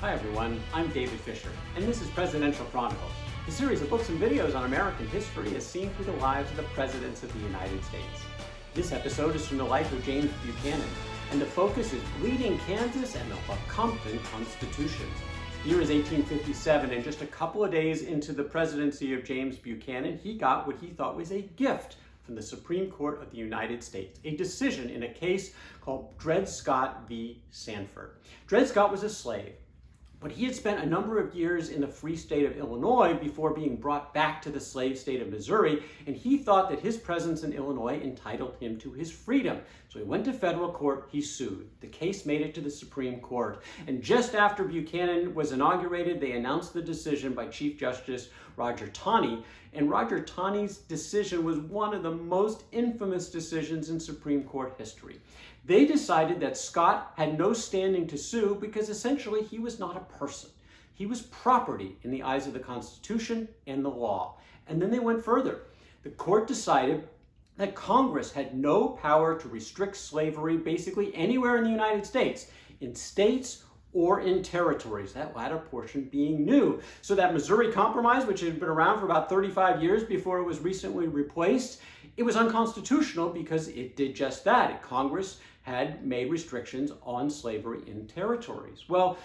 Hi everyone, I'm David Fisher, and this is Presidential Chronicles, a series of books and videos on American history as seen through the lives of the presidents of the United States. This episode is from the life of James Buchanan, and the focus is Bleeding Kansas and the Lecompton Constitution. The year is 1857, and just a couple of days into the presidency of James Buchanan, he got what he thought was a gift from the Supreme Court of the United States, a decision in a case called Dred Scott v. Sandford. Dred Scott was a slave, but he had spent a number of years in the free state of Illinois before being brought back to the slave state of Missouri, and he thought that his presence in Illinois entitled him to his freedom. So he went to federal court, he sued. The case made it to the Supreme Court, and just after Buchanan was inaugurated, they announced the decision by Chief Justice Roger Taney, and Roger Taney's decision was one of the most infamous decisions in Supreme Court history. They decided that Scott had no standing to sue because essentially he was not a person. He was property in the eyes of the Constitution and the law. And then they went further. The court decided that Congress had no power to restrict slavery basically anywhere in the United States, in states or in territories, that latter portion being new. So that Missouri Compromise, which had been around for about 35 years before it was recently replaced, it was unconstitutional because it did just that. Congress had made restrictions on slavery in territories. Well,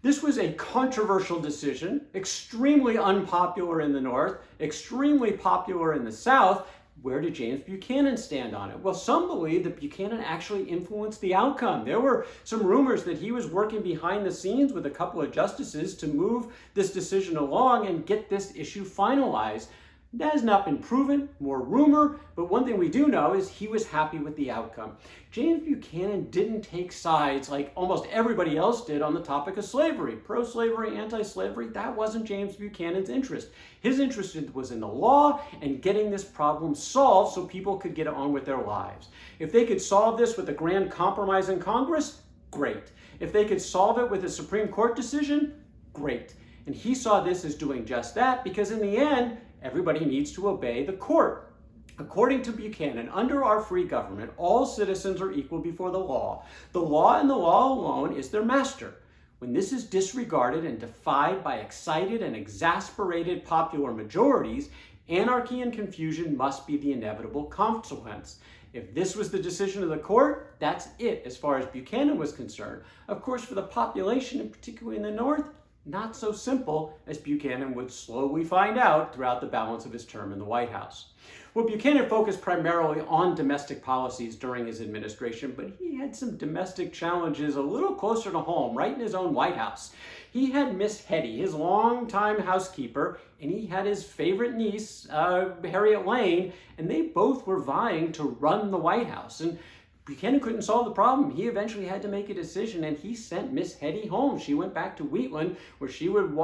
this was a controversial decision, extremely unpopular in the North, extremely popular in the South. Where did James Buchanan stand on it? Well, some believe that Buchanan actually influenced the outcome. There were some rumors that he was working behind the scenes with a couple of justices to move this decision along and get this issue finalized. That has not been proven, more rumor, but one thing we do know is he was happy with the outcome. James Buchanan didn't take sides like almost everybody else did on the topic of slavery. Pro-slavery, anti-slavery, that wasn't James Buchanan's interest. His interest was in the law and getting this problem solved so people could get on with their lives. If they could solve this with a grand compromise in Congress, great. If they could solve it with a Supreme Court decision, great. And he saw this as doing just that because in the end, everybody needs to obey the court. According to Buchanan, under our free government, all citizens are equal before the law. The law and the law alone is their master. When this is disregarded and defied by excited and exasperated popular majorities, anarchy and confusion must be the inevitable consequence. If this was the decision of the court, that's it as far as Buchanan was concerned. Of course, for the population, and particularly in the North, not so simple, as Buchanan would slowly find out throughout the balance of his term in the White House. Well, Buchanan focused primarily on domestic policies during his administration, but he had some domestic challenges a little closer to home, right in his own White House. He had Miss Hetty, his longtime housekeeper, and he had his favorite niece, Harriet Lane, and they both were vying to run the White House. And Buchanan couldn't solve the problem. He eventually had to make a decision, and he sent Miss Hetty home. She went back to Wheatland, where she would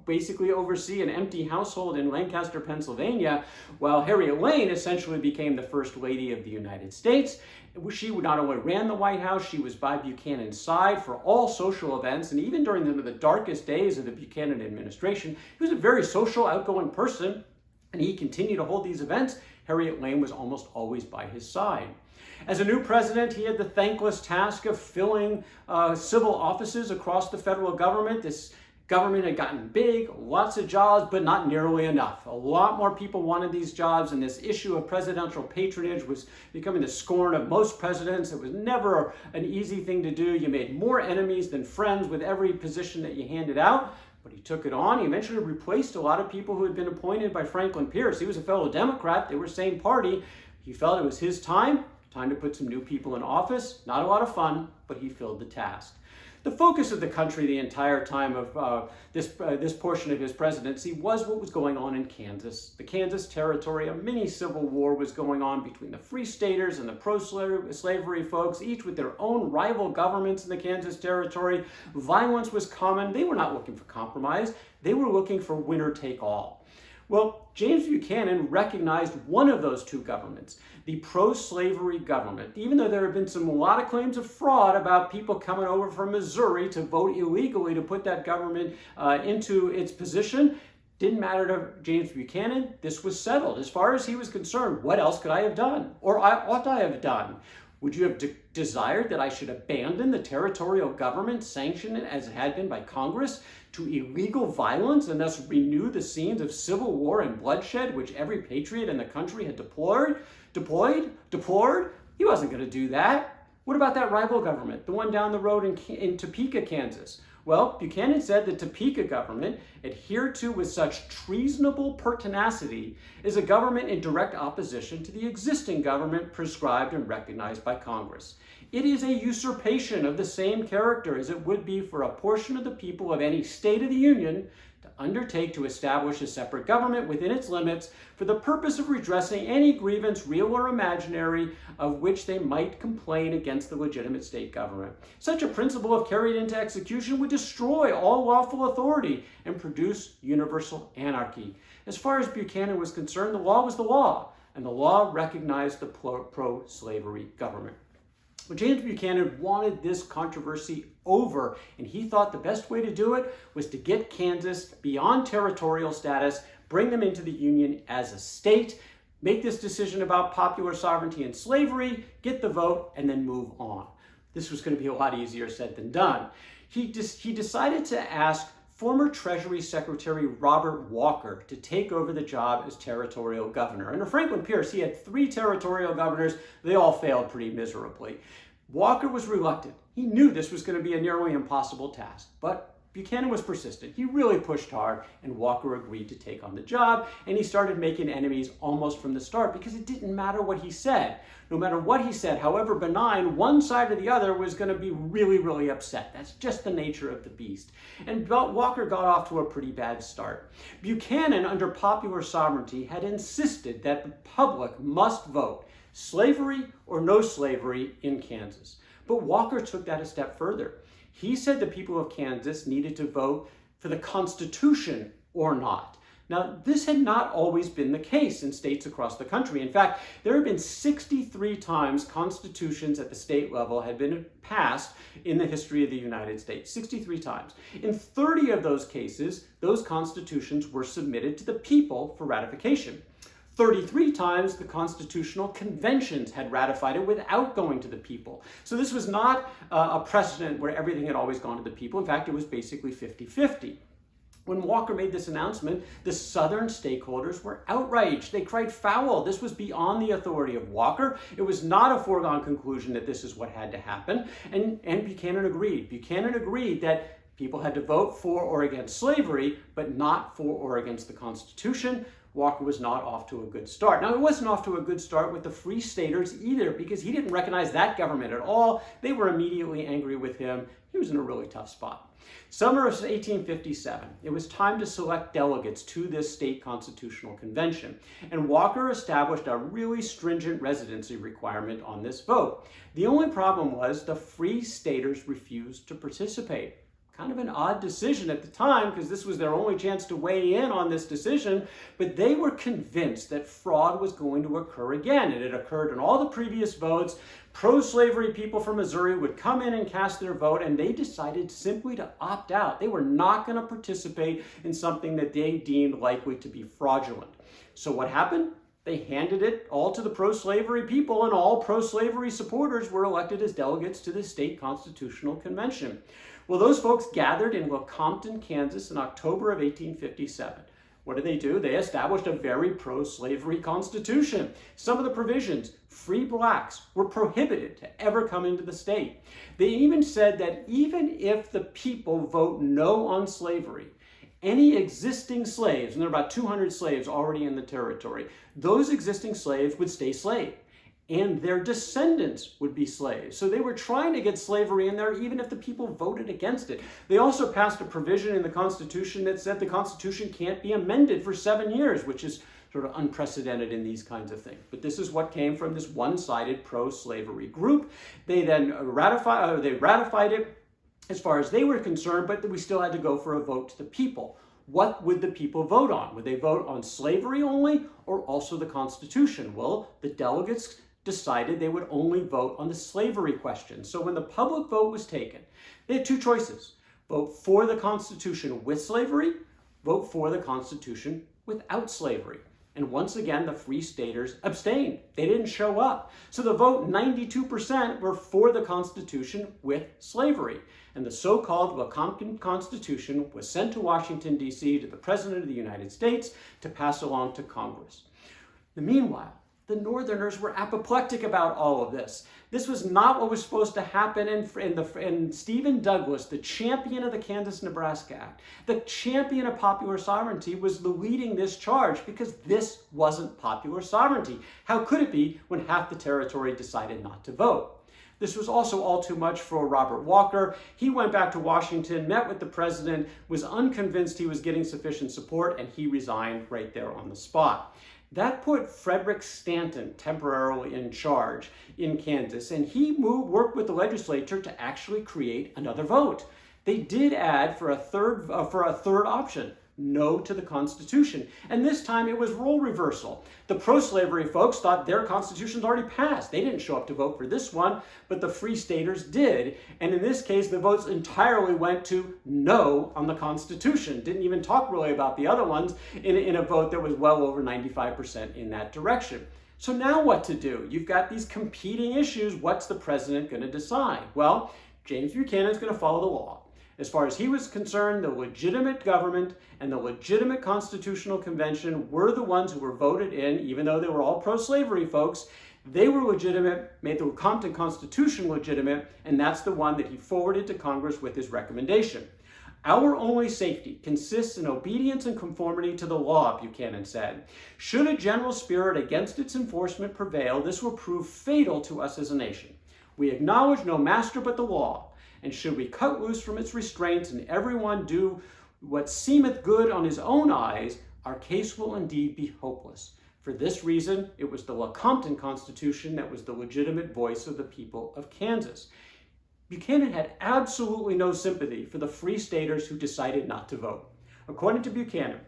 basically oversee an empty household in Lancaster, Pennsylvania, while Harriet Lane essentially became the First Lady of the United States. She not only ran the White House, she was by Buchanan's side for all social events, and even during the darkest days of the Buchanan administration, he was a very social, outgoing person, and he continued to hold these events. Harriet Lane was almost always by his side. As a new president, he had the thankless task of filling civil offices across the federal government. This government had gotten big, lots of jobs, but not nearly enough. A lot more people wanted these jobs, and this issue of presidential patronage was becoming the scorn of most presidents. It was never an easy thing to do. You made more enemies than friends with every position that you handed out. But he took it on. He eventually replaced a lot of people who had been appointed by Franklin Pierce. He was a fellow Democrat. They were same party. He felt it was his time to put some new people in office. Not a lot of fun, but he filled the task. The focus of the country the entire time of this portion of his presidency was what was going on in Kansas. The Kansas Territory, a mini civil war was going on between the Free Staters and the pro-slavery folks, each with their own rival governments in the Kansas Territory. Violence was common. They were not looking for compromise. They were looking for winner take all. Well, James Buchanan recognized one of those two governments, the pro-slavery government. Even though there have been a lot of claims of fraud about people coming over from Missouri to vote illegally to put that government into its position, didn't matter to James Buchanan. This was settled. As far as he was concerned, what else could I have done? Or ought I have done? Would you have desired that I should abandon the territorial government, sanction it as it had been by Congress, to illegal violence and thus renew the scenes of civil war and bloodshed which every patriot in the country had deplored? He wasn't going to do that. What about that rival government, the one down the road in Topeka, Kansas? Well, Buchanan said the Topeka government, adhered to with such treasonable pertinacity, is a government in direct opposition to the existing government prescribed and recognized by Congress. It is a usurpation of the same character as it would be for a portion of the people of any state of the Union to undertake to establish a separate government within its limits for the purpose of redressing any grievance, real or imaginary, of which they might complain against the legitimate state government. Such a principle, if carried into execution, would destroy all lawful authority and produce universal anarchy. As far as Buchanan was concerned, the law was the law, and the law recognized the pro-slavery government. But James Buchanan wanted this controversy over, and he thought the best way to do it was to get Kansas beyond territorial status, bring them into the Union as a state, make this decision about popular sovereignty and slavery, get the vote, and then move on. This was going to be a lot easier said than done. He decided to ask former Treasury Secretary Robert Walker to take over the job as territorial governor. Under Franklin Pierce, he had 3 territorial governors. They all failed pretty miserably. Walker was reluctant. He knew this was going to be a nearly impossible task, but Buchanan was persistent. He really pushed hard, and Walker agreed to take on the job, and he started making enemies almost from the start because it didn't matter what he said. No matter what he said, however benign, one side or the other was going to be really, really upset. That's just the nature of the beast. And Walker got off to a pretty bad start. Buchanan, under popular sovereignty, had insisted that the public must vote, slavery or no slavery, in Kansas. But Walker took that a step further. He said the people of Kansas needed to vote for the Constitution or not. Now, this had not always been the case in states across the country. In fact, there have been 63 times constitutions at the state level had been passed in the history of the United States. 63 times. In 30 of those cases, those constitutions were submitted to the people for ratification. 33 times the constitutional conventions had ratified it without going to the people. So this was not a precedent where everything had always gone to the people. In fact, it was basically 50-50. When Walker made this announcement, the Southern stakeholders were outraged. They cried foul. This was beyond the authority of Walker. It was not a foregone conclusion that this is what had to happen. And Buchanan agreed. Buchanan agreed that people had to vote for or against slavery, but not for or against the Constitution. Walker was not off to a good start. Now, he wasn't off to a good start with the Free Staters either, because he didn't recognize that government at all. They were immediately angry with him. He was in a really tough spot. Summer of 1857, it was time to select delegates to this state constitutional convention, and Walker established a really stringent residency requirement on this vote. The only problem was the Free Staters refused to participate. Kind of an odd decision at the time, because this was their only chance to weigh in on this decision, but they were convinced that fraud was going to occur again. It had occurred in all the previous votes. Pro-slavery people from Missouri would come in and cast their vote, and they decided simply to opt out. They were not going to participate in something that they deemed likely to be fraudulent. So what happened? They handed it all to the pro-slavery people, and all pro-slavery supporters were elected as delegates to the state constitutional convention. Well, those folks gathered in Lecompton, Kansas in October of 1857. What did they do? They established a very pro-slavery constitution. Some of the provisions, free blacks, were prohibited to ever come into the state. They even said that even if the people vote no on slavery, any existing slaves, and there are about 200 slaves already in the territory, those existing slaves would stay slaves, and their descendants would be slaves. So they were trying to get slavery in there even if the people voted against it. They also passed a provision in the Constitution that said the Constitution can't be amended for 7 years, which is sort of unprecedented in these kinds of things. But this is what came from this one-sided pro-slavery group. They then ratified it as far as they were concerned, but we still had to go for a vote to the people. What would the people vote on? Would they vote on slavery only or also the Constitution? Well, the delegates decided they would only vote on the slavery question. So when the public vote was taken, they had two choices. Vote for the Constitution with slavery, vote for the Constitution without slavery. And once again, the Free Staters abstained. They didn't show up. So the vote, 92%, were for the Constitution with slavery. And the so-called Lecompton Constitution was sent to Washington, D.C. to the President of the United States to pass along to Congress. Meanwhile, the Northerners were apoplectic about all of this. This was not what was supposed to happen, and Stephen Douglas, the champion of the Kansas-Nebraska Act, the champion of popular sovereignty, was leading this charge because this wasn't popular sovereignty. How could it be when half the territory decided not to vote? This was also all too much for Robert Walker. He went back to Washington, met with the president, was unconvinced he was getting sufficient support, and he resigned right there on the spot. That put Frederick Stanton temporarily in charge in Kansas, and he worked with the legislature to actually create another vote. They did add for a third option, no to the Constitution, and this time it was role reversal. The pro-slavery folks thought their Constitution's already passed. They didn't show up to vote for this one, but the Free Staters did, and in this case the votes entirely went to no on the Constitution. Didn't even talk really about the other ones in a vote that was well over 95% in that direction. So now what to do? You've got these competing issues. What's the president going to decide? Well, James Buchanan's going to follow the law. As far as he was concerned, the legitimate government and the legitimate Constitutional Convention were the ones who were voted in, even though they were all pro-slavery folks. They were legitimate, made the Lecompton Constitution legitimate, and that's the one that he forwarded to Congress with his recommendation. Our only safety consists in obedience and conformity to the law, Buchanan said. Should a general spirit against its enforcement prevail, this will prove fatal to us as a nation. We acknowledge no master but the law. And should we cut loose from its restraints and everyone do what seemeth good on his own eyes, our case will indeed be hopeless. For this reason, it was the Lecompton Constitution that was the legitimate voice of the people of Kansas. Buchanan had absolutely no sympathy for the Free Staters who decided not to vote. According to Buchanan,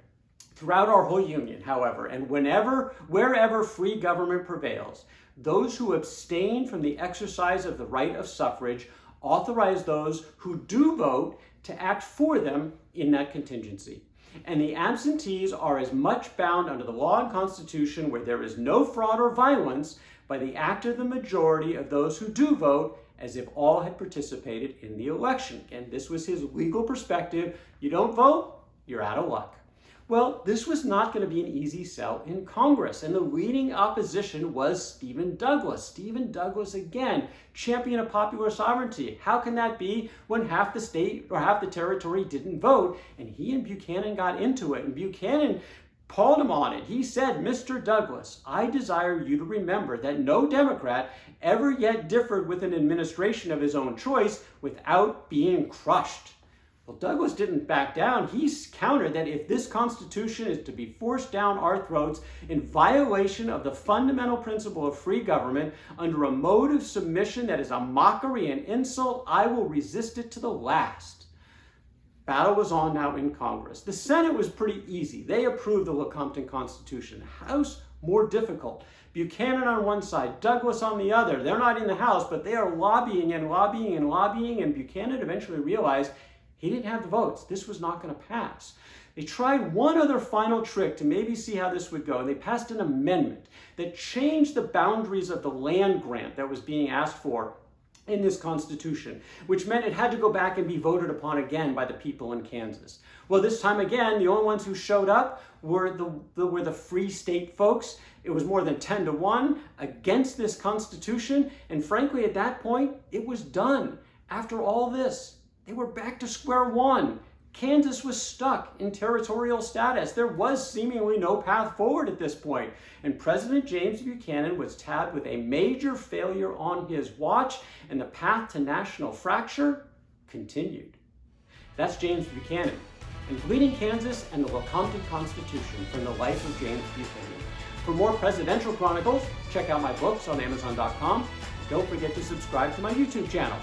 throughout our whole Union, however, and wherever free government prevails, those who abstain from the exercise of the right of suffrage authorize those who do vote to act for them in that contingency. And the absentees are as much bound under the law and Constitution, where there is no fraud or violence, by the act of the majority of those who do vote, as if all had participated in the election. And this was his legal perspective. You don't vote, you're out of luck. Well, this was not going to be an easy sell in Congress, and the leading opposition was Stephen Douglas. Stephen Douglas, again, champion of popular sovereignty. How can that be when half the state or half the territory didn't vote? And he and Buchanan got into it, and Buchanan called him on it. He said, "Mr. Douglas, I desire you to remember that no Democrat ever yet differed with an administration of his own choice without being crushed." Well, Douglas didn't back down. He countered that if this Constitution is to be forced down our throats in violation of the fundamental principle of free government under a mode of submission that is a mockery and insult, I will resist it to the last. Battle was on now in Congress. The Senate was pretty easy. They approved the Lecompton Constitution. The House, more difficult. Buchanan on one side, Douglas on the other. They're not in the House, but they are lobbying and lobbying and lobbying, and Buchanan eventually realized he didn't have the votes. This was not going to pass. They tried one other final trick to maybe see how this would go, and they passed an amendment that changed the boundaries of the land grant that was being asked for in this Constitution, which meant it had to go back and be voted upon again by the people in Kansas. Well, this time again, the only ones who showed up were the Free State folks. It was more than 10-1 against this Constitution, and frankly, at that point, it was done. After all this, they were back to square one. Kansas was stuck in territorial status. There was seemingly no path forward at this point. And President James Buchanan was tabbed with a major failure on his watch, and the path to national fracture continued. That's James Buchanan and Bleeding Kansas and the Lecompton Constitution from the life of James Buchanan. For more presidential chronicles, check out my books on Amazon.com. Don't forget to subscribe to my YouTube channel.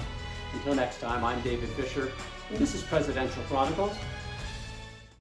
Until next time, I'm David Fisher, and this is Presidential Chronicles.